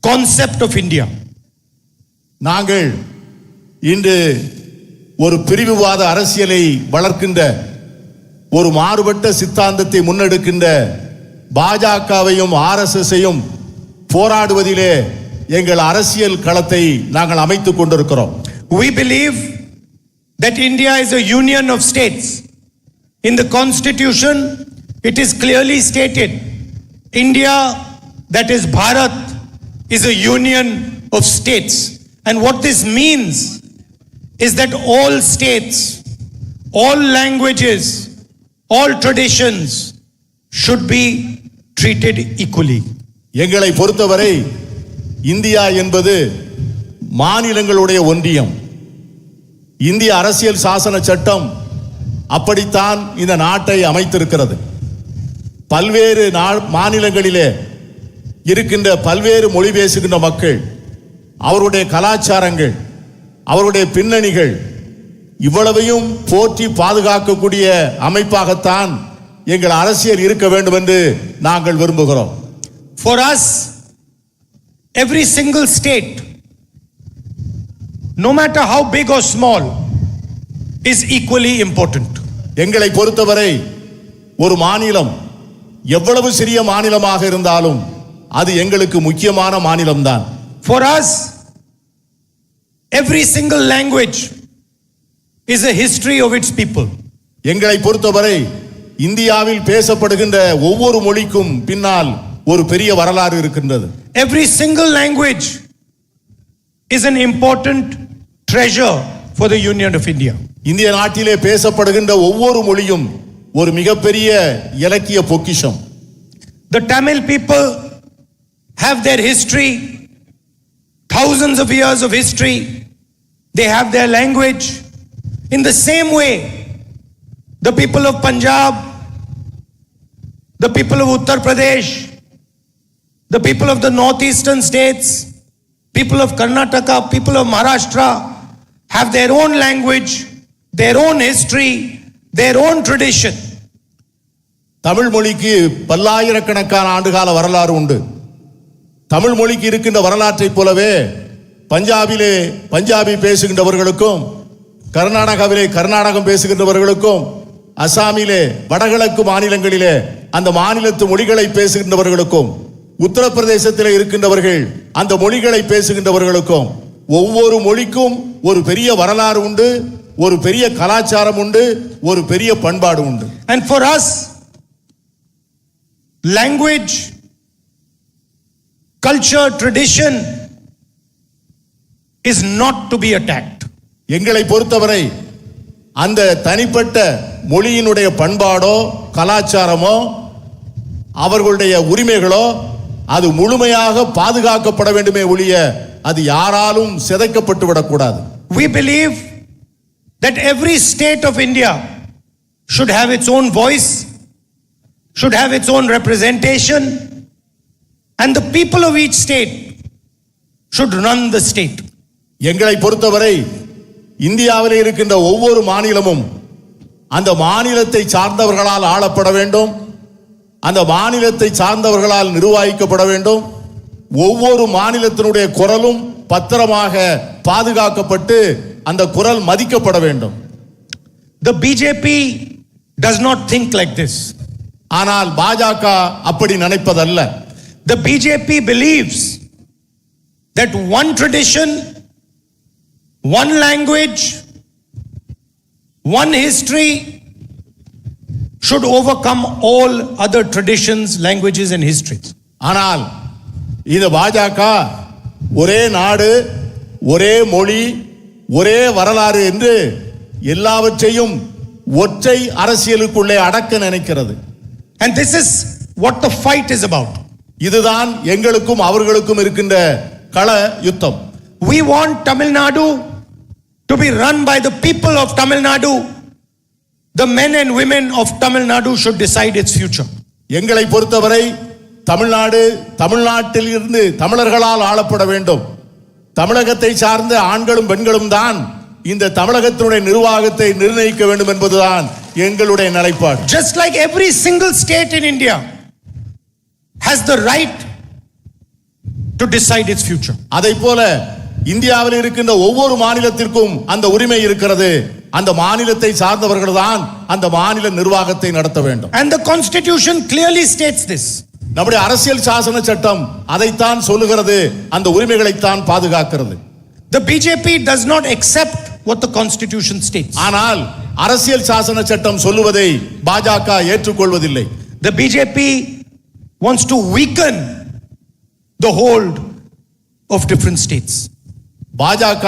concept of India. நாங்கள் இன்று ஒரு பிரிவுவாத அரசியலை வளர்க்கின்ற ஒரு மாறுபட்ட சித்தாந்தத்தை முன்னெடுக்கின்ற பாஜகவையும் ஆர்எஸ்எஸ்ஸையும் போராடுவதிலே எங்கள் அரசியல் களத்தை நாங்கள் அமைத்துக் கொண்டிருக்கிறோம். We believe that India is a union of states. In the constitution, it is clearly stated, India, that is Bharat, is a union of states. And what this means is that all states, all languages, all traditions should be treated equally. எங்களை பொறுத்தவரை India என்பது மாநிலங்களுடைய ஒன்றியம். இந்திய அரசியல் சாசன சட்டம் அப்படித்தான் இந்த நாட்டை அமைத்திருக்கிறது. பல்வேறு மாநிலங்களிலே இருக்கின்ற பல்வேறு மொழி பேசுகின்ற மக்கள், அவருடைய கலாச்சாரங்கள், அவருடைய பின்னணிகள் இவ்வளவையும் போற்றி பாதுகாக்கக்கூடிய அமைப்பாகத்தான் எங்கள் அரசியல் இருக்க வேண்டும் என்று நாங்கள் விரும்புகிறோம். For us, every single state, no matter how big or small, is equally important. எங்களை பொறுத்தவரை ஒரு மாநிலம் எவ்வளவு சிறிய மாநிலமாக இருந்தாலும் அது எங்களுக்கு முக்கியமான மாநிலம்தான். For us, every single language is a history of its people. எங்களை பொறுத்தவரை இந்தியாவில் பேசப்படுகின்ற ஒவ்வொரு மொழிக்கும் பின்னால் ஒரு பெரிய வரலாறு இருக்கின்றது. Every single language is an important treasure for the Union of India. இந்திய நாட்டிலே பேசப்படுகின்ற ஒவ்வொரு மொழியும் ஒரு மிகப்பெரிய இலக்கிய பொக்கிஷம். The Tamil people have their history, thousands of years of history. They have their language. In the same way, the people of Punjab, the people of Uttar Pradesh, the people of the northeastern states, people of Karnataka, people of Maharashtra have their own language, their own history, their own tradition. Tamil மொழிக்கு பல்லாயிரக்கணக்கான ஆண்டுகால வரலாறு உண்டு. தமிழ் மொழிக்கு இருக்கின்ற வரலாற்றைப் போலவே பஞ்சாபிலே பஞ்சாபி பேசுகின்றவர்களுக்கும், கர்நாடகாவிலே கர்நாடகம் பேசுகின்றவர்களுக்கும், அசாமிலே வடகிழக்கு மாநிலங்களிலே அந்த மாநிலத்து மொழிகளை பேசுகின்றவர்களுக்கும், உத்தரப்பிரதேசத்தில் இருக்கின்றவர்கள் அந்த மொழிகளை பேசுகின்றவர்களுக்கும் ஒவ்வொரு மொழிக்கும் ஒரு பெரிய வரலாறு உண்டு, ஒரு பெரிய கலாச்சாரம் உண்டு, ஒரு பெரிய பண்பாடு உண்டு. And for us, language, culture, tradition is not to be attacked. எங்களை பொறுத்தவரை அந்த தனிப்பட்ட மொழியினுடைய பண்பாடோ கலாச்சாரமோ அவர்களுடைய உரிமைகளோ அது முழுமையாக பாதுகாக்கப்பட வேண்டுமே ஒழிய அது யாராலும் சிதைக்கப்பட்டு விடக்கூடாது. We believe that every state of India should have its own voice, should have its own representation, and the people of each state should run the state. எங்களை பொறுத்தவரை இந்தியாவில் இருக்கின்ற ஒவ்வொரு மாநிலமும் அந்த மாநிலத்தை சார்ந்தவர்களால் ஆளப்பட வேண்டும், அந்த மாநிலத்தை சார்ந்தவர்களால் நிர்வகிக்கப்பட வேண்டும். ஒவ்வொரு மாநிலத்தினுடைய குரலும் பத்திரமாக பாதுகாக்கப்பட்டு அந்த குரல் மதிக்கப்பட வேண்டும். The BJP does not think like this. ஆனால் பாஜக அப்படி நினைப்பதல்ல. The BJP believes that one tradition, one language, one history should overcome all other traditions, languages and histories. ஆனால் இந்த பாஜக ஒரே நாடு, ஒரே மொழி, ஒரே வரலாறு என்று எல்லாவற்றையும் ஒற்றை அரசியலுக்குள்ளே அடக்க நினைக்கிறது. And this is what the fight is about. இதுதான் எங்களுக்கும் அவர்களுக்கும் இருக்கின்ற கள யுத்தம். We want Tamil Nadu to be run by the people of Tamil Nadu. The men and women of Tamil Nadu should decide its future. எங்களை பொறுத்தவரை தமிழ்நாடு தமிழ்நாட்டில் இருந்து தமிழர்களால் ஆளப்பட வேண்டும். தமிழகத்தை சார்ந்த ஆண்களும் பெண்களும் தான் இந்த தமிழகத்தினுடைய நிர்வாகத்தை நிர்ணயிக்க வேண்டும் என்பதுதான் எங்களுடைய நிலைப்பாடு. Just like every single state in India has the right to decide its future. அதைப் போல இந்தியாவில் இருக்கின்ற ஒவ்வொரு மாநிலத்திற்கும் அந்த உரிமை இருக்கிறது. அந்த மாநிலத்தை சார்ந்தவர்கள் தான் அந்த மாநில நிர்வாகத்தை நடத்த வேண்டும். And the constitution clearly states this. நம்முடைய அரசியல் சாசன சட்டம் அதைத்தான் சொல்லுகிறது, அந்த உரிமைகளைத்தான் பாதுகாக்கிறது. The BJP does not accept what the constitution states. ஆனால் அரசியல் சாசன சட்டம் சொல்லுவதை பாஜக ஏற்றுக்கொள்வதில்லை. The BJP wants to weaken the hold of different states. பாஜக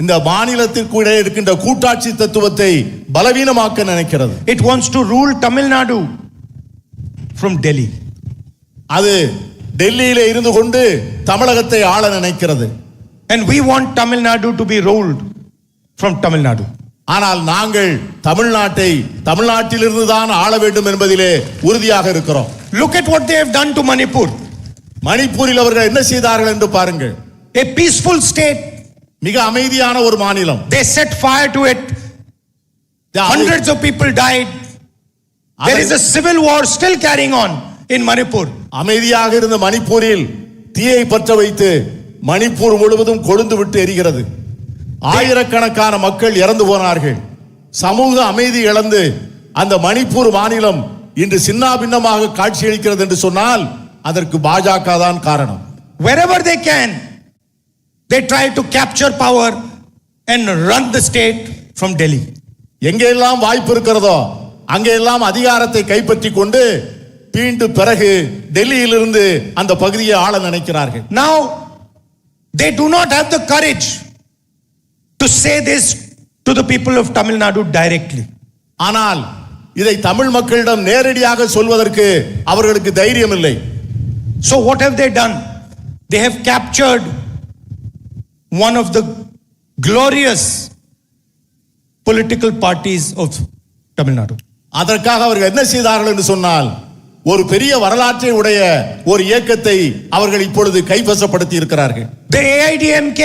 இந்த மாநிலத்திற்கு இடையே இருக்கின்ற கூட்டாட்சி தத்துவத்தை பலவீனமாக்க நினைக்கிறது. It wants to rule Tamil Nadu from Delhi. அது டெல்லியிலே இருந்து கொண்டு தமிழகத்தை ஆள நினைக்கிறது. And we want Tamil Nadu to be ruled from Tamil Nadu. ஆனால் நாங்கள் தமிழ்நாட்டிலிருந்து தான் ஆள வேண்டும் என்பதிலே உறுதியாக இருக்கிறோம். Look at what they have done to Manipur. மணிப்பூரில் அவர்கள் என்ன செய்தார்கள் என்று பாருங்கள். A peaceful state. மிக அமைதியான ஒரு மாநிலம். They set fire to it. Hundreds of people died. There is a civil war still carrying on in Manipur. அமைதியாக இருந்த மணிப்பூரில் தீயை பற்ற வைத்து மணிப்பூர் முழுவதும் கொழுந்து விட்டு எரிகிறது. ஆயிரக்கணக்கான மக்கள் இறந்து போனார்கள். சமூக அமைதி இழந்து அந்த மணிப்பூர் மாநிலம் இன்று சின்னாபின்னமாக காட்சியளிக்கிறது என்று சொன்னால் அதற்கு பாஜக தான் காரணம். Wherever they can, they try to capture power and run the state from Delhi. எங்கெல்லாம் வாய்ப்பு இருக்கிறதோ அங்கெல்லாம் அதிகாரத்தை கைப்பற்றி கொண்டு மீண்டும் பிறகு டெல்லியிலிருந்து அந்த பகுதியை ஆள நினைக்கிறார்கள். Now they do not have the courage to say this to the people of Tamil Nadu directly. ஆனால் இதை தமிழ் மக்களிடம் நேரடியாக சொல்வதற்கு அவர்களுக்கு தைரியம் இல்லை. So what have they done? They have captured one of the glorious political parties of Tamil Nadu. அதற்காக அவர்கள் என்ன செய்தார்கள் என்று சொன்னால் ஒரு பெரிய வரலாற்றை உடைய ஒரு இயக்கத்தை அவர்கள் இப்பொழுது கைவசப்படுத்தி இருக்கிறார்கள். The AIDMK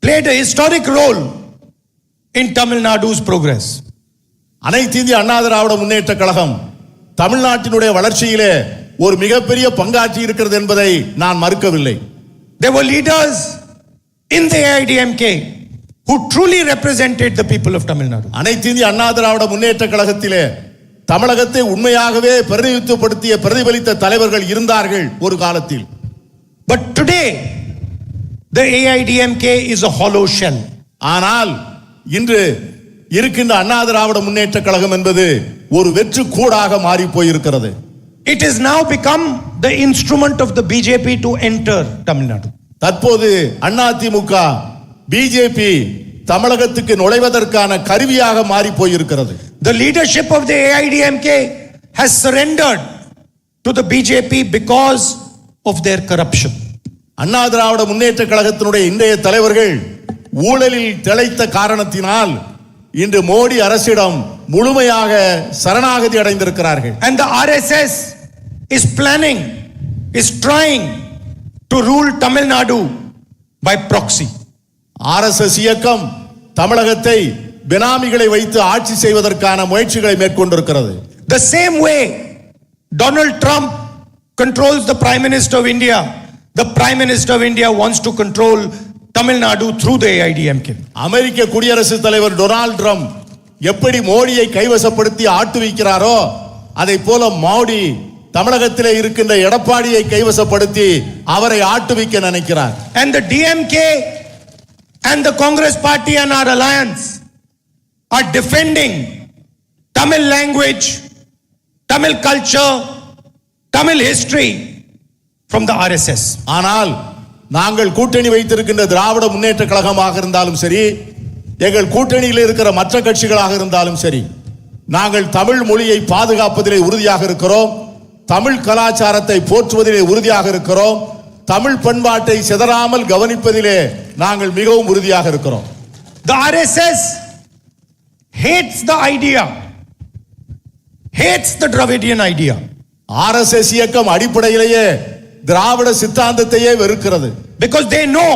played a historic role in Tamil Nadu's progress. அனைத்து இந்திய அண்ணா திராவிட முன்னேற்ற கழகம் தமிழ்நாட்டினுடைய வளர்ச்சியிலே ஒரு மிகப்பெரிய பங்காற்றி இருக்கிறது என்பதை நான் மறுக்கவில்லை. There were leaders in the AIDMK who truly represented the people of Tamil Nadu. அனைத்து இந்திய அண்ணா திராவிட முன்னேற்ற கழகத்திலே தமிழகத்தை உண்மையாகவே பிரதிபலித்த தலைவர்கள் இருந்தார்கள் ஒரு காலத்தில். But today the AIDMK is a hollow shell. ஆனால் இன்று இருக்கின்ற அண்ணா திராவிட முன்னேற்ற கழகம் என்பது ஒரு வெற்று கூடாக மாறி போயிருக்கிறது. It has now become the instrument of the BJP to enter Tamil Nadu. தற்போது அதிமுக பிஜேபி தமிழகத்துக்கு நுழைவதற்கான கருவியாக மாறி போயிருக்கிறது. The leadership of the AIDMK has surrendered to the BJP because of their corruption. Anna Dravida Munnetra கழகத்தினுடைய இன்றைய தலைவர்கள் ஊழலில் திளைத்த காரணத்தினால் இன்று மோடி அரசிடம் முழுமையாக சரணாகதி அடைந்திருக்கிறார்கள். And the RSS is planning, is trying to rule Tamil Nadu by proxy. RSS இயக்கம் தமிழகத்தை பினாமிகளை வைத்து ஆட்சி செய்வதற்கான முயற்சிகளை மேற்கொண்டிருக்கிறது. The same way Donald Trump controls the Prime Minister of India, the Prime Minister of India wants to control Tamil Nadu through the AIDMK. அமெரிக்க குடியரசுத் தலைவர் Donald Trump எப்படி மோடியை கைவசப்படுத்தி ஆட்டு வைக்கிறாரோ அதை போல மோடி தமிழகத்திலே இருக்கின்ற எடப்பாடியை கைவசப்படுத்தி அவரை ஆட்டுவிக்க நினைக்கிறார். And the DMK and the Congress party and our alliance are defending Tamil language, Tamil culture, Tamil history from the RSS. ஆனால் நாங்கள் கூட்டணி வைத்திருக்கின்ற திராவிட முன்னேற்ற கழகமாக இருந்தாலும் சரி, எங்கள் கூட்டணியில் இருக்கிற மற்ற கட்சிகளாக இருந்தாலும் சரி, நாங்கள் தமிழ் மொழியை பாதுகாப்பதிலே உறுதியாக இருக்கிறோம். தமிழ் கலாச்சாரத்தை போற்றுவதிலே உறுதியாக இருக்கிறோம். தமிழ் பண்பாட்டை சிதறாமல் கவனிப்பதிலே நாங்கள் மிகவும் உறுதியாக இருக்கிறோம். The RSS hates the idea, hates the Dravidian idea. RSS இயக்கம் அடிப்படையிலேயே திராவிட சித்தாந்தத்தையே வெறுக்கிறது. Because they know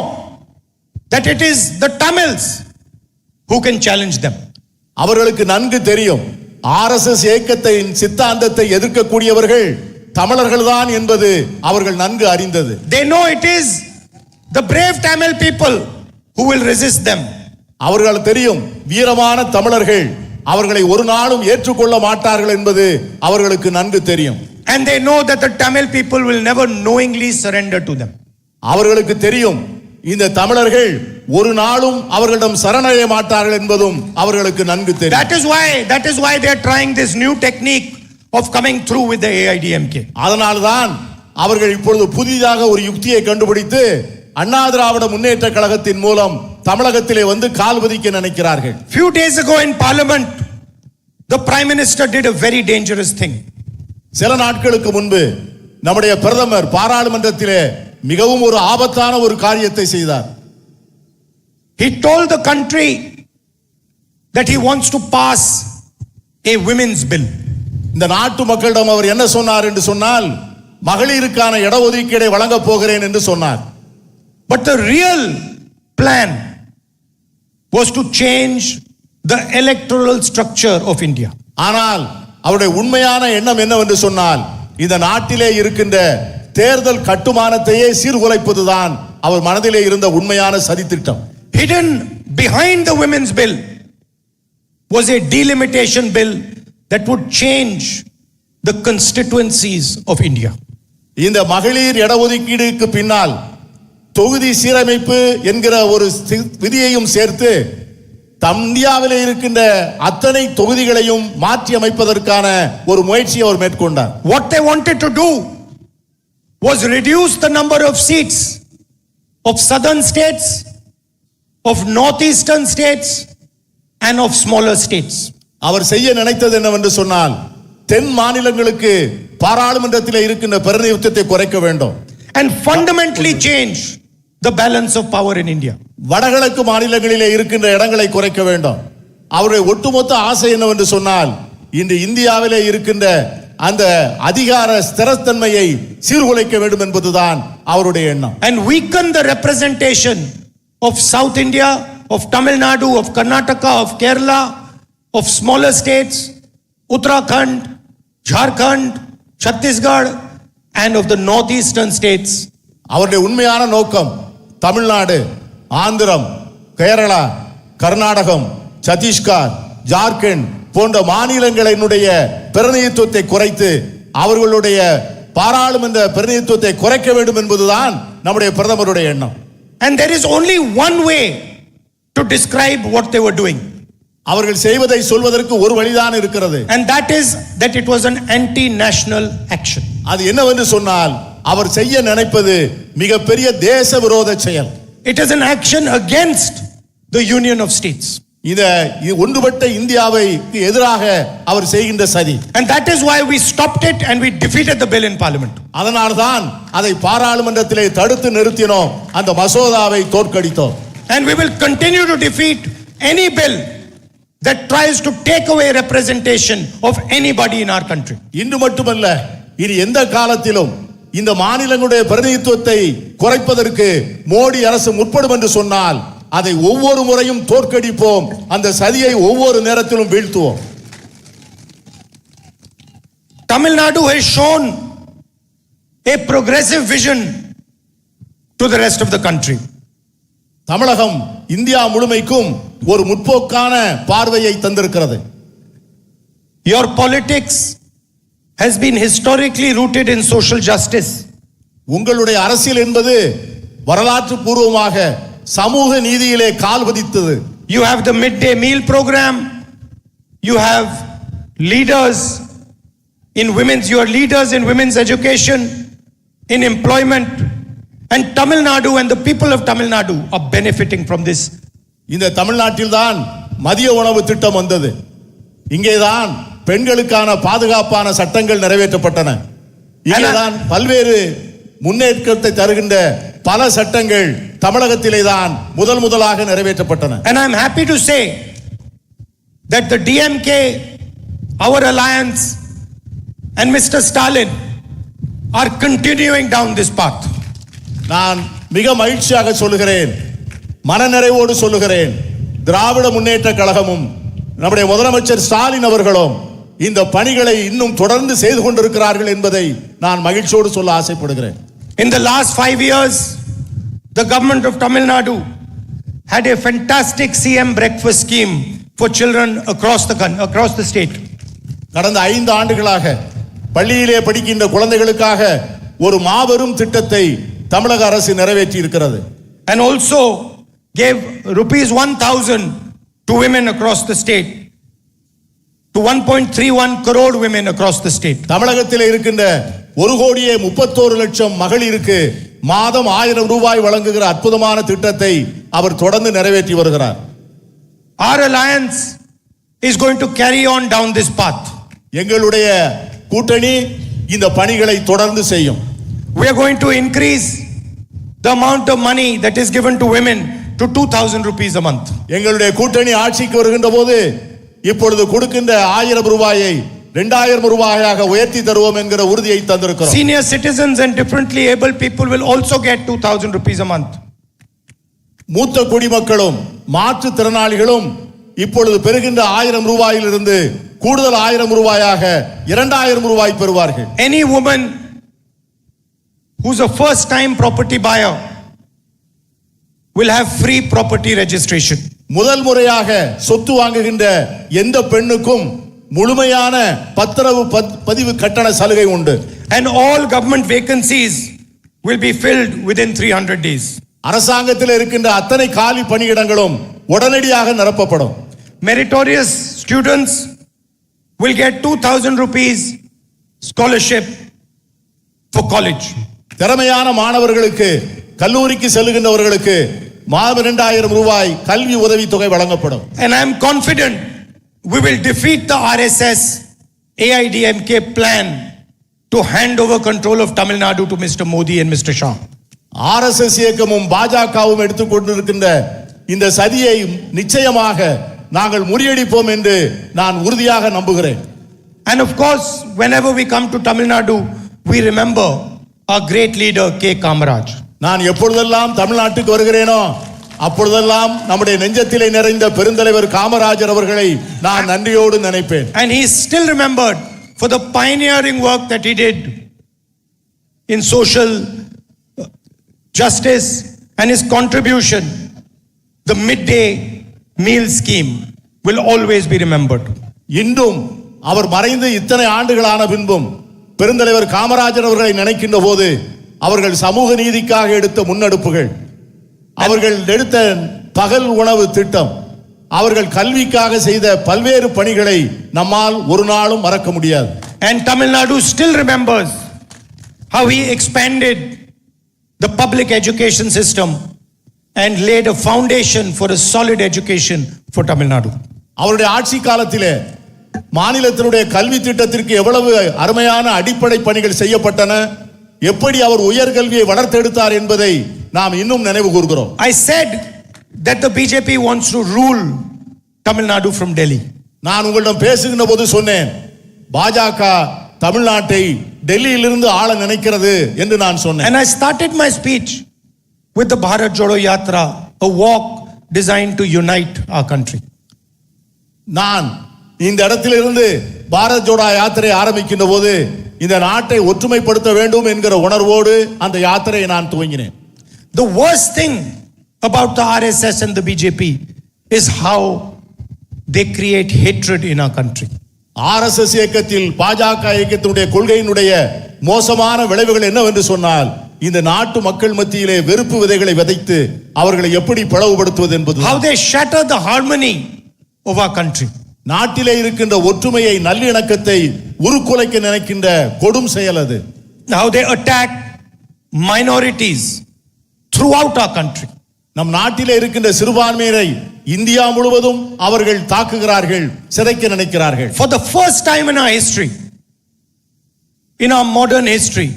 that it is the Tamils who can challenge them. அவர்களுக்கு நன்கு தெரியும் RSS இயக்கத்தின் சித்தாந்தத்தை எதிர்க்கக்கூடியவர்கள் தமிழர்கள்தான் என்பது அவர்கள் நன்கு அறிந்தது. They know it is the brave Tamil people who will resist them. அவர்கள் தெரியும் வீரமான தமிழர்கள் அவர்களை ஒரு நாளும் ஏற்றுக்கொள்ள மாட்டார்கள் என்பது அவர்களுக்கு நன்கு தெரியும். And they know that the Tamil people will never knowingly surrender to them. அவர்களுக்கு தெரியும் இந்த தமிழர்கள் ஒரு நாளும் அவர்களிடம் சரணடைய மாட்டார்கள் என்பதும் அவர்களுக்கு நன்கு தெரியும். That is why they are trying this new technique of coming through with the AIDMK. அதனால்தான் அவர்கள் இப்பொழுது புதிதாக ஒரு யுக்தியை கண்டுபிடித்து அண்ணா திராவிட முன்னேற்ற கழகத்தின் மூலம் தமிழகத்திலே வந்து கால் பதிக்க நினைக்கிறார்கள். Few days ago in Parliament, the Prime Minister did a very dangerous thing. சில நாட்களுக்கு முன்பு நம்முடைய பிரதமர் பாராளுமன்றத்திலே மிகவும் ஒரு ஆபத்தான ஒரு காரியத்தை செய்தார். He told the country that he wants to pass a women's bill. இந்த நாட்டு மக்களிடம் அவர் என்ன சொன்னார் என்று சொன்னால் மகளிருக்கான இடஒதுக்கீடை வழங்க போகிறேன் என்று சொன்னார். But the real plan was to change the electoral structure of India. ஆனால் அவருடைய உண்மையான எண்ணம் என்னவென்று சொன்னால் இந்த நாட்டிலே இருக்கின்ற தேர்தல் கட்டுமானத்தையே சீர்குலைப்பதுதான் அவர் மனதிலே இருந்த உண்மையான சதித்திட்டம். Hidden behind the women's bill was a delimitation bill that would change the constituencies of India. இந்த மகளிர் இடஒதுக்கீடுக்கு பின்னால் தொகுதி சீரமைப்பு என்கிற ஒரு விதியையும் சேர்த்து இந்தியாவிலே இருக்கின்ற அத்தனை தொகுதிகளையும் மாற்றி அமைப்பதற்கான ஒரு முயற்சியை அவர் மேற்கொண்டார். What they wanted to do was reduce the number of seats of southern states, of northeastern states and of smaller states. அவர் செய்ய நினைத்தது என்னவென்று சொன்னால் தென் மாநிலங்களுக்கு பாராளுமன்றத்தில் இருக்கின்ற பிரதிநிதித்துவத்தை குறைக்க வேண்டும் and fundamentally change the balance of power in India. வடகிழக்கு மாநிலங்களிலே இருக்கின்ற இடங்களை குறைக்க வேண்டும். அவருடைய ஒட்டுமொத்த ஆசை என்னவென்று சொன்னால் இன்று இந்தியாவிலே இருக்கின்ற அந்த அதிகார ஸ்திரத்தன்மையை சீர்குலைக்க வேண்டும் என்பதுதான் அவருடைய எண்ணம். And weaken the representation of South India, of Tamil Nadu, of Karnataka, of Kerala, of smaller states, Uttarakhand, Jharkhand, Chhattisgarh and of the northeastern states. அவருடைய உண்மையான நோக்கம் தமிழ்நாடு, ஆந்திரம், கேரளா, கர்நாடகம், சத்தீஸ்கர், ஜார்க்கண்ட் போன்ற மாநிலங்களினுடைய பிரதிநிதித்துவத்தை குறைத்து அவர்களுடைய பாராளுமன்ற பிரதிநிதித்துவத்தை குறைக்க வேண்டும் என்பதுதான் நம்முடைய பிரதமருடைய எண்ணம். And there is only one way to describe what they were doing. அவர்கள் செய்வதை சொல்வதற்கு ஒரு வழிதான் இருக்கிறது. And that is that it was an anti-national action. அது என்னவென்று சொன்னால் அவர் செய்ய நினைப்பது மிகப்பெரிய தேச விரோத செயல். It is an action against the union of states. இது ஒன்றுபட்ட இந்தியாவை எதிராக அவர் செய்கின்ற சதி. And that is why we stopped it and we defeated the bill in parliament. அதனால்தான் அதை பாராளுமன்றத்திலே தடுத்து நிறுத்தினோம், அந்த மசோதாவை தோற்கடித்தோம். And we will continue to defeat any bill that tries to take away representation of anybody in our country. இன்று மட்டுமல்ல, இனி எந்த காலத்திலும் இந்த மாநிலங்களுடைய பிரதிநிதித்துவத்தை குறைப்பதற்கு மோடி அரசு முற்படும் என்று சொன்னால் அதை ஒவ்வொரு முறையும் தோற்கடிப்போம், அந்த சதியை ஒவ்வொரு நேரத்திலும் வீழ்த்துவோம். Tamil Nadu has shown a progressive vision to the rest of the country. Tamilagam India முழுமைக்கும் ஒரு முற்போக்கான பார்வையை தந்திருக்கிறது. Your politics has been historically rooted in social justice. உங்களுடைய அரசியல் என்பது வரலாற்று பூர்வமாக சமூக நீதியிலே கால் பதித்தது. You have the midday meal program. You have leaders in you are leaders in women's education, in employment, and Tamil Nadu and the people of Tamil Nadu are benefiting from this. இந்த தமிழ்நாட்டில் தான் மதிய உணவு திட்டம் வந்தது. இங்கேதான் பெண்களுக்கான பாதுகாப்பான சட்டங்கள் நிறைவேற்றப்பட்டன. இங்கேதான் பல்வேறு முன்னேற்றத்தை தருகின்ற பல சட்டங்கள் தமிழகத்திலே தான் முதலாக நிறைவேற்றப்பட்டன. And I am happy to say that the DMK, our alliance, and Mr. Stalin are continuing down this path. நான் மிக மகிழ்ச்சியாக சொல்லுகிறேன், மனநிறைவோடு சொல்லுகிறேன், திராவிட முன்னேற்ற கழகமும் நம்முடைய முதலமைச்சர் ஸ்டாலின் அவர்களும் இந்த பணிகளை இன்னும் தொடர்ந்து செய்து கொண்டிருக்கிறார்கள் என்பதை நான் மகிழ்ச்சியோடு சொல்ல ஆசைப்படுகிறேன். In the last 5 years, the government of Tamil Nadu had a fantastic CM breakfast scheme for children across the state. கடந்த 5 ஆண்டுகளாக பள்ளியிலே படிக்கின்ற குழந்தைகளுக்காக ஒரு மாபெரும் திட்டத்தை தமிழக அரசு நிறைவேற்றி இருக்கிறது. And also gave rupees 1,000 to women across the state, to 1.31 crore women across the state. தமிழகத்தில் இருக்கின்ற 1,31,00,000 மகளிருக்கு மாதம் 1000 ரூபாய் வழங்குகிற அற்புதமான திட்டத்தை அவர் தொடர்ந்து நிறைவேற்றி வருகிறார். Our alliance is going to carry on down this path. எங்களுடைய கூட்டணி இந்த பணிகளை தொடர்ந்து செய்யும். We are going to increase the amount of money that is given to women to 2,000 rupees a month. எங்களுடைய கூட்டணி ஆட்சிக்கு வருகின்ற போது இப்பொழுது கொடுக்கின்ற 1000 ரூபாயை 2000 ரூபாயாக உயர்த்தி தருவோம் என்கிற உறுதியை தந்திருக்கிறோம். Senior citizens and differently able people will also get 2,000 rupees a month. மூத்த குடிமக்களும் மாற்றுத் திறனாளிகளும் இப்பொழுது பெறுகின்ற 1000 ரூபாயிலிருந்து கூடுதல் 1000 ரூபாயாக 2000 ரூபாய் பெறுவார்கள். Any woman who's a first time property buyer will have free property registration. முதல் முறையாக சொத்து வாங்குகின்ற எந்த பெண்ணுக்கும் முழுமையான பத்திரவு பதிவு கட்டண சலுகை உண்டு. And all government vacancies will be filled within 300 days. அரசாங்கத்தில் இருக்கின்ற அத்தனை காலி பணியிடங்களும் உடனடியாக நிரப்பப்படும். Meritorious students will get 2,000 rupees scholarship for college. திறமையான மாணவர்களுக்கு கல்லூரிக்கு செல்லுகின்றவர்களுக்கு மாதம் 2000 ரூபாய் கல்வி உதவித்தொகை வழங்கப்படும். And I am confident we will defeat the RSS AIDMK plan to hand over control of Tamil Nadu to Mr. Modi and Mr. Shah. RSS இயக்கமும் பாஜகவும் எடுத்துக்கொண்டிருக்கின்ற இந்த சதியை நிச்சயமாக நாங்கள் முறியடிப்போம் என்று நான் உறுதியாக நம்புகிறேன். And of course, whenever we come to Tamil Nadu, we remember our great leader K. Kamaraj. நான் எப்பொழுதெல்லாம் தமிழ்நாட்டுக்கு வருகிறேனோ அப்பொழுதெல்லாம் நம்முடைய நெஞ்சத்திலே நிறைந்த பெருந்தலைவர் காமராஜர் அவர்களை நான் நன்றியோடு நினைப்பேன். And he is still remembered for the pioneering work that he did in social justice and his contribution. The midday meal scheme will always be remembered. இன்றும் அவர் மறைந்து இத்தனை ஆண்டுகளான பின்பும் பெருந்தலைவர் காமராஜர் அவர்களை நினைக்கின்ற போது அவர்கள் சமூக நீதிக்காக எடுத்த முன்னெடுப்புகள், அவர்கள் எடுத்த பகல் உணவு திட்டம், அவர்கள் கல்விக்காக செய்த பல்வேறு பணிகளை நம்மால் ஒரு நாளும் மறக்க முடியாது. And Tamil Nadu still remembers how he expanded the public education system and laid a foundation for a solid education for Tamil Nadu. அவருடைய ஆட்சி காலத்திலே மாநிலத்தினுடைய கல்வி திட்டத்திற்கு எவ்வளவு அருமையான அடிப்படை பணிகள் செய்யப்பட்டன, எப்படி அவர் உயர்கல்வியை வளர்த்தெடுத்தார் என்பதை நாம் இன்னும் நினைவு கூர்கிறோம். I said that the BJP wants to rule Tamil Nadu from Delhi. நான் உங்களிடம் பேசுகின்ற போது சொன்னேன், பாஜக தமிழ்நாட்டை டெல்லியிலிருந்து ஆள நினைக்கிறது என்று நான் சொன்னேன். And I started my speech with the Bharat Jodo Yatra, a walk designed to unite our country. நான் இந்த இடத்திலிருந்து பாரத் ஜோடோ யாத்திரை ஆரம்பிக்கின்ற போது இந்த நாட்டை ஒற்றுமைப்படுத்த வேண்டும் என்கிற உணர்வோடு அந்த யாத்திரையை நான் துவங்கினேன். The worst thing about the RSS and the BJP is how they create hatred in our country. RSS இயக்கத்தில் பாஜக இயக்கத்தினுடைய கொள்கையினுடைய மோசமான விளைவுகள் என்னவென்று சொன்னால் இந்த நாட்டு மக்கள் மத்தியிலே வெறுப்பு விதைகளை விதைத்து அவர்களை எப்படி பிளவுபடுத்துவது என்பது. How they shatter the harmony of our country. நாட்டிலே இருக்கின்ற ஒற்றுமையை நல்லிணக்கத்தை உருக்குலைக்க நினைக்கின்ற கொடும் செயல் அது. How they attack minorities throughout our country. நம் நாட்டிலே இருக்கின்ற சிறுபான்மையினரை இந்தியா முழுவதும் அவர்கள் தாக்குகிறார்கள், சிதைக்க நினைக்கிறார்கள். For the first time in our history, in our modern history,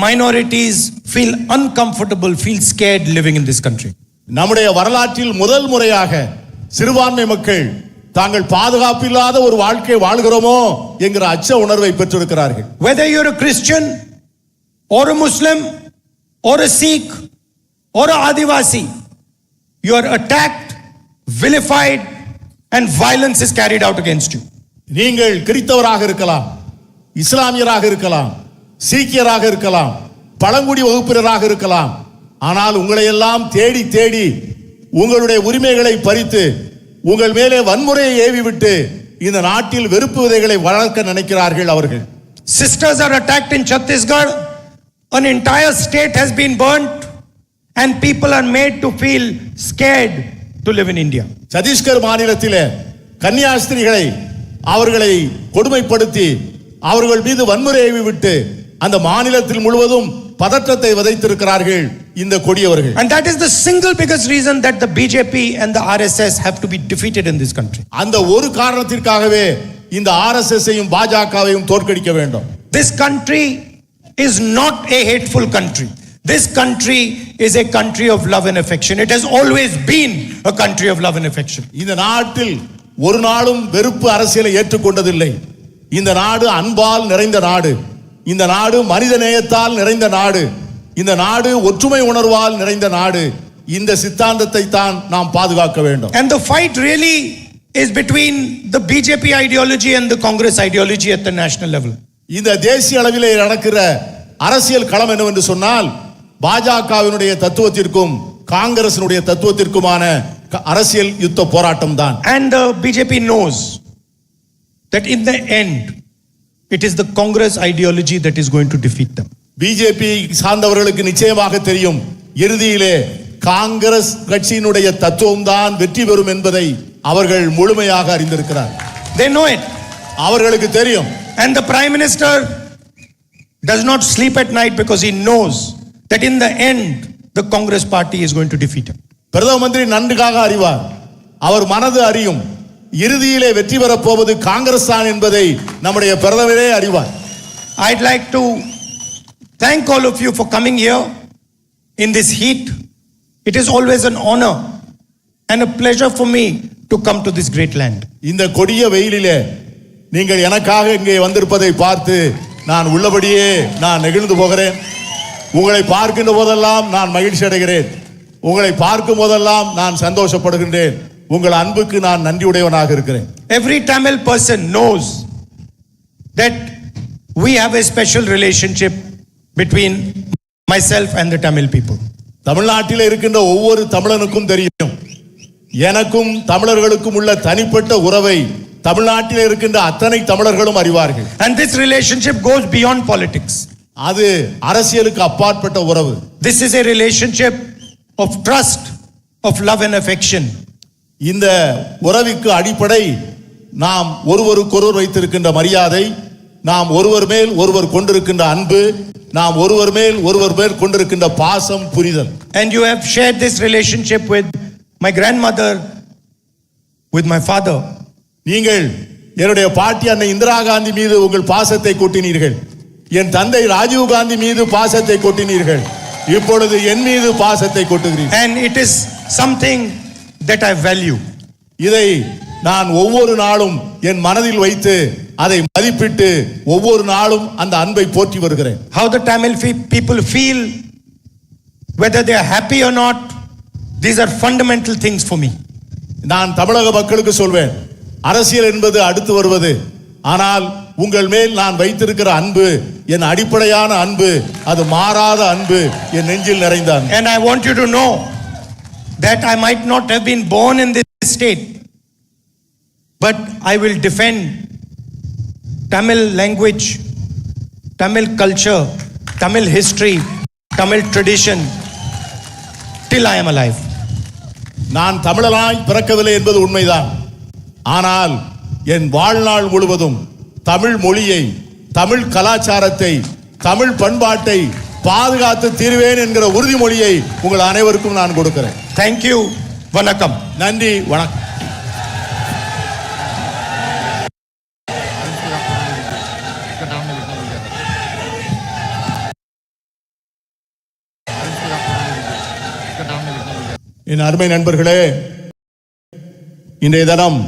minorities feel uncomfortable, feel scared living in this country. நம்முடைய வரலாற்றில் முதல் முறையாக சிறுபான்மை மக்கள் தாங்கள் பாதுகாப்பில்லாத ஒரு வாழ்க்கை வாழ்கிறோமோ என்கிற அச்ச உணர்வை பெற்றிருக்கிறார்கள். Whether you're a Christian or a Muslim or a Sikh or a Adivasi, you are attacked, vilified and violence is carried out against you. நீங்கள் கிறிஸ்தவராக இருக்கலாம், இஸ்லாமியராக இருக்கலாம், சீக்கியராக இருக்கலாம், பழங்குடி வகுப்பினராக இருக்கலாம். ஆனால் உங்களை எல்லாம் தேடி தேடி உங்களுடைய உரிமைகளை பறித்து உங்கள் மேலே வன்முறையை ஏவிவிட்டு இந்த நாட்டில் வெறுப்பு விதைகளை வளர்க்க நினைக்கிறார்கள் அவர்கள். Sisters are attacked in Chhattisgarh. An entire state has been burnt and people are made to feel scared to live in India. Chhattisgarh மாநிலத்திலே கன்னியாஸ்திரிகளை அவர்களை கொடுமைப்படுத்தி அவர்கள் மீது வன்முறை ஏவிவிட்டு அந்த மாநிலத்தில் முழுவதும் பதற்றத்தை விதைத்திருக்கிறார்கள் இந்த கொடியவர்கள். And that is the single biggest reason that the BJP and the RSS have to be defeated in this country. அந்த ஒரு காரணத்திற்காகவே இந்த RSS-ஐயும் பாஜகவையும் தோற்கடிக்க வேண்டும். This country is not a hateful country. This country is a country of love and affection. It has always been a country of love and affection. இந்த நாட்டில் ஒரு நாளும் வெறுப்பு அரசியலை ஏற்றுக்கொண்டதில்லை. இந்த நாடு அன்பால் நிறைந்த நாடு. இந்த நாடு மனித நேயத்தால் நிறைந்த நாடு. இந்த நாடு ஒற்றுமை உணர்வால் நிறைந்த நாடு. இந்த சித்தாந்தத்தை தான் நாம் பாதுகாக்க வேண்டும். And the fight really is between the BJP ideology and the Congress ideology at the national level. இந்த தேசிய அளவிலே நடக்கிற அரசியல் களம் என்னவென்று சொன்னால் பாஜகவினுடைய தத்துவத்திற்கும் காங்கிரசினுடைய தத்துவத்திற்குமான அரசியல் யுத்த போராட்டம் தான். And the BJP knows that in the end it is the Congress ideology that is going to defeat them. BJP சார்ந்தவர்களுக்கு நிச்சயமாக தெரியும் இறுதியிலே காங்கிரஸ் கட்சியினுடைய தத்துவம் தான் வெற்றி பெறும் என்பதை அவர்கள் முழுமையாக அறிந்திருக்கிறார். They know it. அவர்களுக்கு தெரியும். And the Prime Minister does not sleep at night because he knows that in the end the Congress party is going to defeat him. பிரதம மந்திரி நன்றாக அறிவார். அவர் மனது அறியும். இறுதியிலே வெற்றி பெறப் போவது காங்கிரஸ் தான் என்பதை நம்முடைய பிரதமரே அறிவார். I'd like to thank all of you for coming here in this heat. It is always an honor and a pleasure for me to come to this great land. இந்த கொடிய வெயிலிலே நீங்கள் எனக்காக இங்கே வந்திருப்பதை பார்த்து நான் உள்ளபடியே நான் நெகிழ்ந்து போகிறேன். உங்களை பார்க்கின்ற போதெல்லாம் நான் மகிழ்ச்சி அடைகிறேன். உங்களை பார்க்கும் போதெல்லாம் நான் சந்தோஷப்படுகின்றேன். உங்கள் அன்புக்கு நான் நன்றியுடையவனாக இருக்கிறேன். Every Tamil person knows that we have a special relationship between myself and the Tamil people. தமிழ்நாட்டில் இருக்கின்ற ஒவ்வொரு தமிழனுக்கும் தெரியும் எனக்கும் தமிழர்களுக்கும் உள்ள தனிப்பட்ட உறவை தமிழ்நாட்டில் இருக்கின்ற அத்தனை தமிழர்களும் அறிவார்கள். And this relationship goes beyond politics. அது அரசியலுக்கு அப்பாற்பட்ட உறவு. This is a relationship of trust, of love and affection. இந்த உறவுக்கு அடிப்படை நாம் ஒருவருக்கொருவர் வைத்திருக்கின்ற மரியாதை, நாம் ஒருவர் மேல் ஒருவர் கொண்டிருக்கின்ற அன்பு, நாம் ஒருவர் மேல் கொண்டிருக்கின்ற பாசம், புரிதல். And you have shared this relationship with my grandmother, with my father. நீங்கள் என்னுடைய பாட்டி அன்னை இந்திரா காந்தி மீது உங்கள் பாசத்தை கொட்டினீர்கள். என் தந்தை ராஜீவ் காந்தி மீது பாசத்தை கொட்டினீர்கள். இப்பொழுது என் மீது பாசத்தை கொட்டுகிறீர்கள். And it is something that I value. இதை நான் ஒவ்வொரு நாளும் என் மனதில் வைத்து அதை மதிப்பிட்டு ஒவ்வொரு நாளும் அந்த அன்பை போற்றி வருகிறேன். How the Tamil people feel, whether they are happy or not, these are fundamental things for me. நான் தமிழக மக்களுக்கு சொல்வேன், அரசியல் என்பது அடுத்து வருவது. ஆனால் உங்கள் மேல் நான் வைத்திருக்கிற அன்பு என் அடிப்படையான அன்பு, அது மாறாத அன்பு, என் நெஞ்சில் நிறைந்த அன்பு. And I want you to know that I might not have been born in this state, but I will defend Tamil language, Tamil culture, Tamil history, Tamil tradition till I am alive. நான் தமிழனாய் பிறக்கவில்லை என்பது உண்மைதான். ஆனால் என் வாழ்நாள் முழுவதும் தமிழ் மொழியை, தமிழ் கலாச்சாரத்தை, தமிழ் பண்பாட்டை பாதுகாத்து தீர்வேன் என்கிற உறுதிமொழியை உங்கள் அனைவருக்கும் நான் கொடுக்கிறேன். Thank you. Vanakkam. நன்றி, வணக்கம். என் அருமை நண்பர்களே, இன்றைய தினம்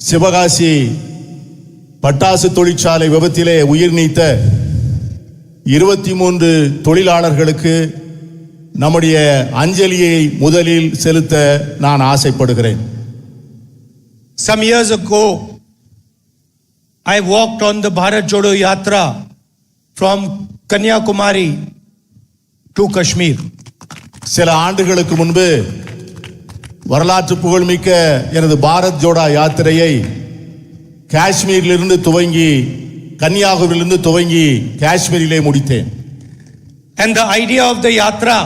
சிவகாசி பட்டாசு தொழிற்சாலை விபத்திலே உயிர் நீத்த 23 தொழிலாளர்களுக்கு நம்முடைய அஞ்சலியை முதலில் செலுத்த நான் ஆசைப்படுகிறேன். Some years ago, I walked on the Bharat Jodo Yatra from Kanyakumari to Kashmir. சில ஆண்டுகளுக்கு முன்பு வரலாற்று புகழ்மிக்க எனது பாரத் ஜோடா யாத்திரையை காஷ்மீரிலிருந்து துவங்கி கன்னியாகுமரியிலிருந்து துவங்கி காஷ்மீரிலே முடித்தேன். And the idea of the yatra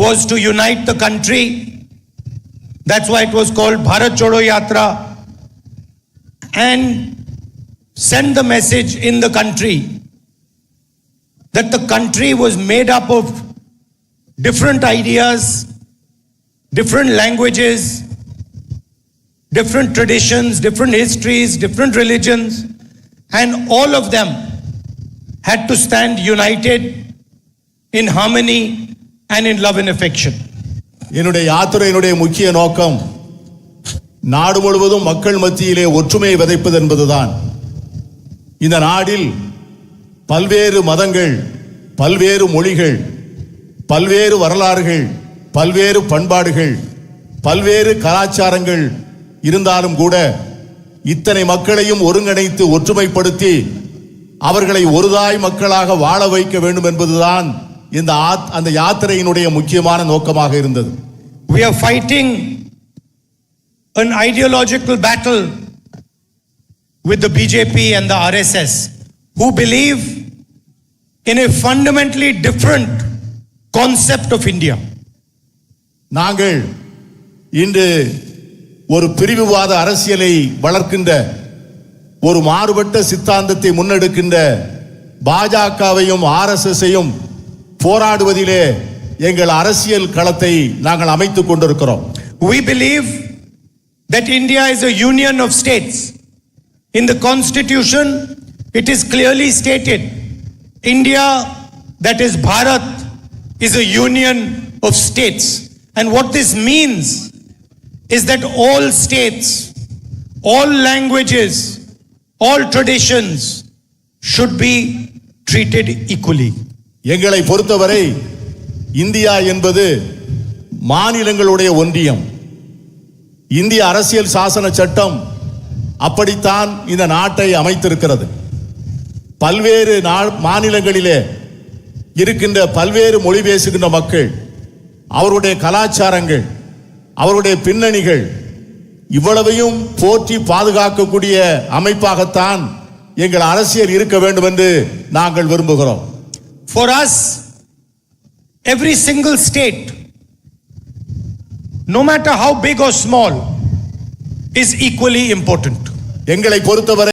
was to unite the country. That's why it was called Bharat Jodo Yatra, and send the message in the country that the country was made up of different ideas, different languages, different traditions, different histories, different religions, and all of them had to stand united in harmony and in love and affection. என்னுடைய யாத்திரையினுடைய முக்கிய நோக்கம் நாடு முழுவதும் மக்கள் மத்தியிலே ஒற்றுமையை விதைப்பது என்பதுதான். இந்த நாடில் பல்வேறு மதங்கள், பல்வேறு மொழிகள், பல்வேறு வரலாறுகள், பல்வேறு பண்பாடுகள், பல்வேறு கலாச்சாரங்கள் இருந்தாலும் கூட இத்தனை மக்களையும் ஒருங்கிணைத்து ஒற்றுமைப்படுத்தி அவர்களை ஒருதாய் மக்களாக வாழ வைக்க வேண்டும் என்பதுதான் அந்த யாத்திரையினுடைய முக்கியமான நோக்கமாக இருந்தது. We are fighting an ideological battle with the BJP and the RSS, who believe in a fundamentally different concept of India. நாங்கள் இன்று ஒரு பிரிவுவாத அரசியலை வளர்க்கின்ற ஒரு மாறுபட்ட சித்தாந்தத்தை முன்னெடுக்கின்ற பாஜகவையும் RSSஐயும் போராடுவதிலே எங்கள் அரசியல் களத்தை நாங்கள் அமைத்துக் கொண்டிருக்கிறோம். We believe that India is a union of states. In the constitution, it is clearly stated, India, that is Bharat, is a union of states. And what this means is that all states, all languages, all traditions should be treated equally. எங்களை பொறுத்தவரை India என்பது மாநிலங்களுடைய ஒன்றியம். இந்திய அரசியல் சாசன சட்டம் அப்படித்தான் இந்த நாட்டை அமைத்திருக்கிறது. பல்வேறு மாநிலங்களிலே இருக்கின்ற பல்வேறு மொழி பேசுகின்ற மக்கள், அவருடைய கலாச்சாரங்கள், அவருடைய பின்னணிகள் இவ்வளவையும் போற்றி பாதுகாக்கக்கூடிய அமைப்பாகத்தான் எங்கள் அரசியல் இருக்க வேண்டும் என்று நாங்கள் விரும்புகிறோம். For us, every single state, no matter how big or small, is equally important. எங்களை பொறுத்தவரை